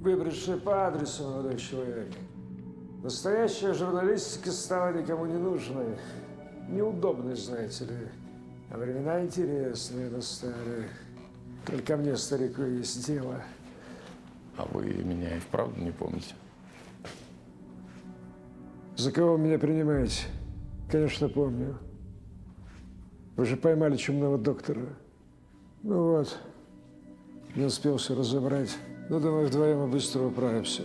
Вы пришли по адресу, молодой человек. Настоящая журналистика стала никому не нужной. Неудобной, знаете ли. А времена интересные настали. Только мне, старику, есть дело. А вы меня и вправду не помните? За кого вы меня принимаете? Конечно, помню. Вы же поймали чумного доктора. Ну вот, не успел все разобрать. Ну, думаю, вдвоем мы быстро управимся.